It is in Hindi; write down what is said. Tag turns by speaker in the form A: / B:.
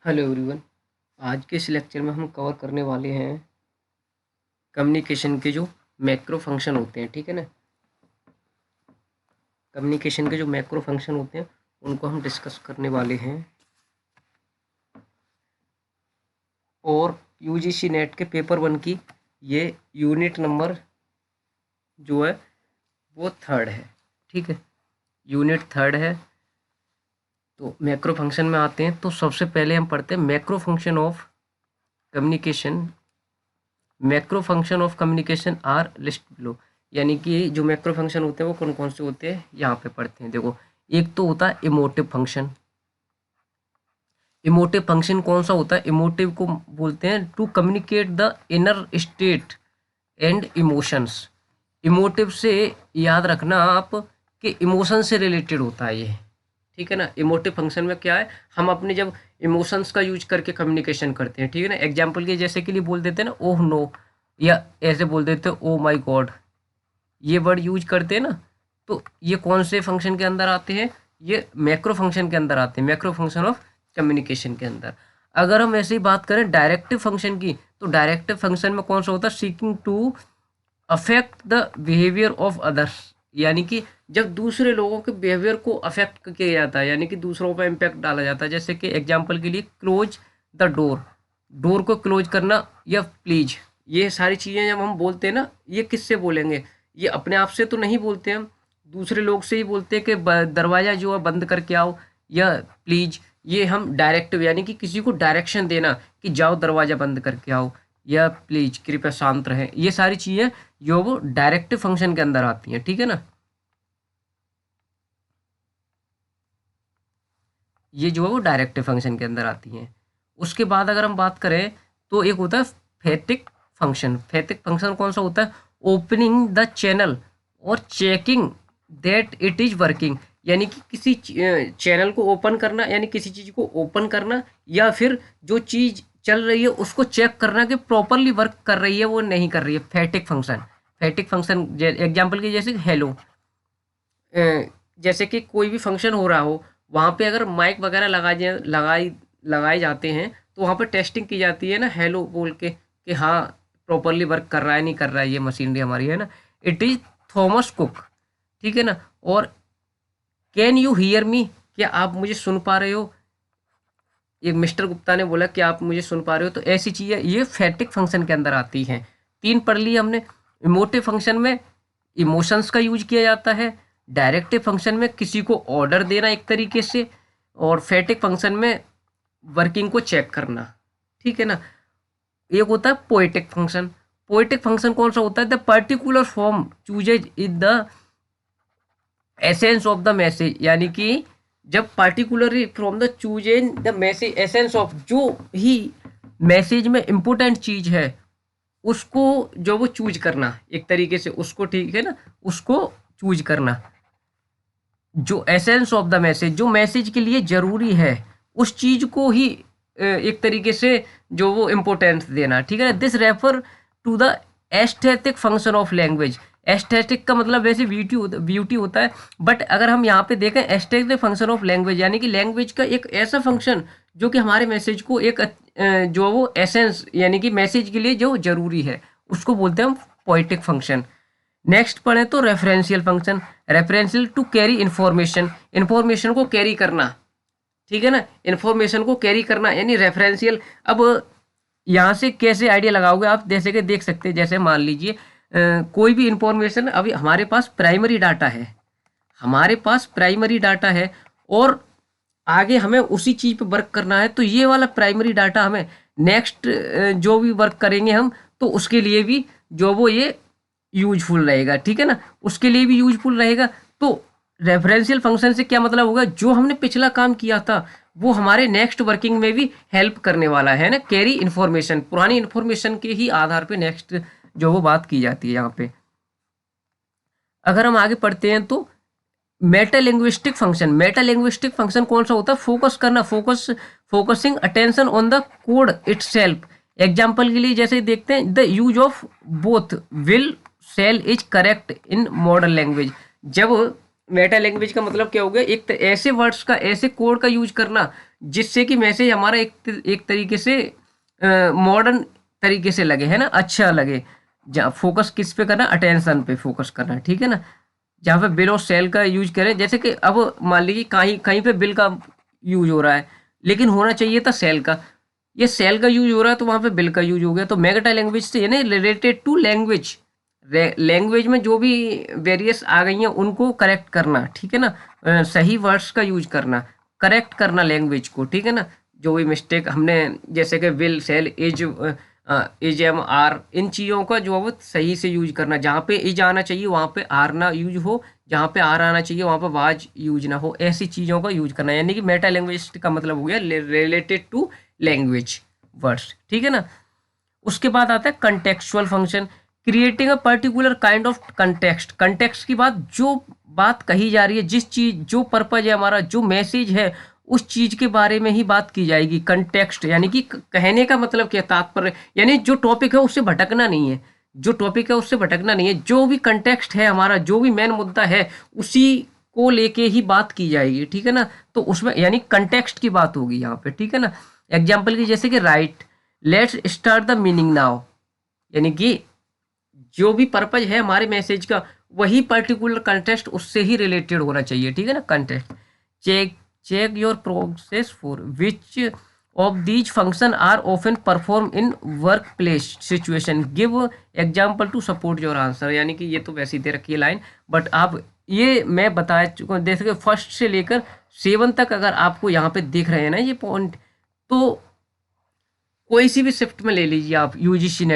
A: Hello everyone. आज के इस लेक्चर में हम कवर करने वाले हैं कम्युनिकेशन के जो मैक्रो फंक्शन होते हैं। ठीक है ना, कम्युनिकेशन के जो मैक्रो फंक्शन होते हैं उनको हम डिस्कस करने वाले हैं। और यूजीसी नेट के पेपर 1 की ये यूनिट नंबर जो है वो 3rd है। ठीक है, यूनिट 3rd है। तो मैक्रो फंक्शन में आते हैं तो सबसे पहले हम पढ़ते हैं macro function of communication. Macro function of communication are list below, यानी कि जो मैक्रो फंक्शन होते हैं वो कौन कौन से होते हैं यहाँ पे पढ़ते हैं। देखो, एक तो होता है इमोटिव फंक्शन। इमोटिव फंक्शन कौन सा होता है? इमोटिव को बोलते हैं to communicate the inner state and emotions. Emotive से याद रखना आप कि इमोशन से रिलेटेड होता है ये। ठीक है ना, इमोटिव फंक्शन में क्या है, हम अपने जब इमोशंस का यूज करके कम्युनिकेशन करते हैं। ठीक है ना, एग्जाम्पल के जैसे के लिए बोल देते हैं ना ओह नो, या ऐसे बोल देते हैं ओ माई गॉड, ये वर्ड यूज करते हैं ना। तो ये कौन से फंक्शन के अंदर आते हैं? ये मैक्रो फंक्शन के अंदर आते हैं, मैक्रो फंक्शन ऑफ कम्युनिकेशन के अंदर। अगर हम ऐसे ही बात करें डायरेक्टिव फंक्शन की, तो डायरेक्टिव फंक्शन में कौन सा होता है? Seeking to affect the behaviour of others, यानी कि जब दूसरे लोगों के बिहेवियर को अफेक्ट किया जाता है, यानी कि दूसरों पर इम्पैक्ट डाला जाता है। जैसे कि एग्जांपल के लिए क्लोज द डोर, डोर को क्लोज करना, या प्लीज, ये सारी चीज़ें जब हम बोलते हैं ना, ये किससे बोलेंगे? ये अपने आप से तो नहीं बोलते, हम दूसरे लोग से ही बोलते हैं कि दरवाज़ा जो है बंद करके आओ, या प्लीज। ये हम डायरेक्टिव, यानी कि किसी को डायरेक्शन देना कि जाओ दरवाज़ा बंद करके आओ, या प्लीज कृपया शांत रहें, ये सारी चीज़ें जो वो डायरेक्टिव फंक्शन के अंदर आती हैं। ठीक है ना, ये जो है वो डायरेक्टिव फंक्शन के अंदर आती हैं। उसके बाद अगर हम बात करें तो एक होता है फेटिक फंक्शन। फेटिक फंक्शन कौन सा होता है? ओपनिंग द चैनल और checking that it is working, यानी कि किसी चैनल को ओपन करना, यानी किसी चीज़ को ओपन करना, या फिर जो चीज़ चल रही है उसको चेक करना कि प्रॉपरली वर्क कर रही है वो नहीं कर रही है। फेटिक फंक्शन, फेटिक फंक्शन एग्जाम्पल की जैसे हेलो, जैसे कि कोई भी फंक्शन हो रहा हो, वहाँ पे अगर माइक वगैरह लगाए जाते हैं तो वहाँ पे टेस्टिंग की जाती है ना, हेलो बोल के कि हाँ प्रॉपरली वर्क कर रहा है नहीं कर रहा है ये मशीनरी हमारी, है ना। It is Thomas cook. ठीक है ना, और कैन यू हियर मी, क्या आप मुझे सुन पा रहे हो? ये मिस्टर गुप्ता ने बोला कि आप मुझे सुन पा रहे हो। तो ऐसी चीज़ें ये फैटिक फंक्शन के अंदर आती हैं। 3 पढ़ ली हमने। इमोटिव फंक्शन में इमोशंस का यूज किया जाता है, डायरेक्टिव फंक्शन में किसी को ऑर्डर देना एक तरीके से, और फैटिक फंक्शन में वर्किंग को चेक करना। ठीक है ना, एक होता है पोएटिक फंक्शन। पोएटिक फंक्शन कौन सा होता है? The particular form chooses in the essence of the message, यानी कि जब particularly from the choose in the message essence of, जो ही मैसेज में इम्पोर्टेंट चीज है उसको जो वो चूज करना एक तरीके से उसको, ठीक है ना, उसको चूज करना। जो एसेंस ऑफ द मैसेज, जो मैसेज के लिए जरूरी है उस चीज को ही एक तरीके से जो वो इम्पोर्टेंस देना। ठीक है ना, this refer to the aesthetic function of language. Aesthetic का मतलब वैसे ब्यूटी होता है, बट अगर हम यहाँ पे देखें एस्थेटिक फंक्शन ऑफ लैंग्वेज, यानी कि लैंग्वेज का एक ऐसा फंक्शन जो कि हमारे मैसेज को एक जो वो एसेंस, यानी कि मैसेज के लिए जो जरूरी है उसको बोलते हैं हम पोएटिक फंक्शन। नेक्स्ट पढ़े तो referential function. Referential to carry information, information को कैरी करना। ठीक है ना, इंफॉर्मेशन को कैरी करना यानी रेफरेंशियल। अब यहाँ से कैसे आइडिया लगाओगे आप? जैसे कि देख सकते हैं, जैसे मान लीजिए कोई भी इंफॉर्मेशन, अभी हमारे पास प्राइमरी डाटा है, हमारे पास प्राइमरी डाटा है, और आगे हमें उसी चीज़ पे वर्क करना है। तो ये वाला प्राइमरी डाटा हमें नेक्स्ट जो भी वर्क करेंगे हम, तो उसके लिए भी जो वो ये यूजफुल रहेगा। ठीक है ना, उसके लिए भी यूजफुल रहेगा। तो रेफरेंशियल फंक्शन से क्या मतलब होगा? जो हमने पिछला काम किया था वो हमारे नेक्स्ट वर्किंग में भी हेल्प करने वाला है ना। कैरी इन्फॉर्मेशन, पुरानी इन्फॉर्मेशन के ही आधार पे नेक्स्ट जो वो बात की जाती है यहाँ पे। अगर हम आगे पढ़ते हैं तो मेटालिंग्विस्टिक फंक्शन। मेटालिंग्विस्टिक फंक्शन कौन सा होता है? फोकस करना, focusing attention on the code itself. Example के लिए जैसे देखते हैं the use of both will cell is correct in modern language. जब मेटा लैंग्वेज का मतलब क्या हो गया? एक ऐसे वर्ड्स का, ऐसे कोड का यूज करना जिससे कि मैसेज हमारा एक तरीके से मॉडर्न तरीके से लगे, है ना, अच्छा लगे। जहाँ फोकस किस पे करना, अटेंशन पे फोकस करना, ठीक है ना। जहाँ पे बिल और सेल का यूज करें, जैसे कि अब मान लीजिए कहीं कहीं पे बिल का यूज हो रहा है, लेकिन होना चाहिए था सेल का। ये सेल का यूज हो रहा है तो वहाँ पे बिल का यूज हो गया। तो मेटा लैंग्वेज से यानी रिलेटेड टू लैंग्वेज, लैंग्वेज में जो भी वेरियस आ गई हैं उनको करेक्ट करना, ठीक है ना। सही वर्ड्स का यूज करना, करेक्ट करना लैंग्वेज को, ठीक है ना। जो भी मिस्टेक हमने, जैसे कि will cell is M R, इन चीज़ों का जो है वो सही से यूज करना। जहाँ पे इज आना चाहिए वहाँ पे आर ना यूज हो, जहाँ पे आर आना चाहिए वहाँ पे वाज यूज ना हो, ऐसी चीज़ों का यूज करना। यानी कि मेटा लैंग्वेज का मतलब हो गया रिलेटेड टू लैंग्वेज वर्ड्स, ठीक है ना। उसके बाद आता है contextual function, creating a particular kind of context. Context की बात, जो बात कही जा रही है, जिस चीज, जो पर्पज है हमारा, जो मैसेज है, उस चीज के बारे में ही बात की जाएगी। कंटेक्स्ट यानी कि कहने का मतलब क्या, तात्पर्य, यानी जो टॉपिक है उससे भटकना नहीं है, जो टॉपिक है उससे भटकना नहीं है, जो भी कंटेक्स्ट है हमारा, जो भी मेन मुद्दा है, उसी को लेके ही बात की जाएगी, ठीक है ना। तो उसमें यानी कंटेक्स्ट की बात होगी यहाँ पे, ठीक है ना। एग्जाम्पल की जैसे कि right, let's start the meaning now, यानी कि जो भी पर्पज है हमारे मैसेज का, वही पर्टिकुलर कंटेक्स्ट उससे ही रिलेटेड होना चाहिए, ठीक है ना। Context, check check your process for which of these function are often perform in workplace situation, give example to support your answer. यानी कि ये तो वैसी दे रखी है लाइन, बट आप ये मैं बता चुका हूँ, जैसे कि फर्स्ट से लेकर 7 तक अगर आपको यहाँ पे दिख रहे हैं ना ये पॉइंट, तो कोई सी भी शिफ्ट में ले लीजिए आप, यूजीसी नेट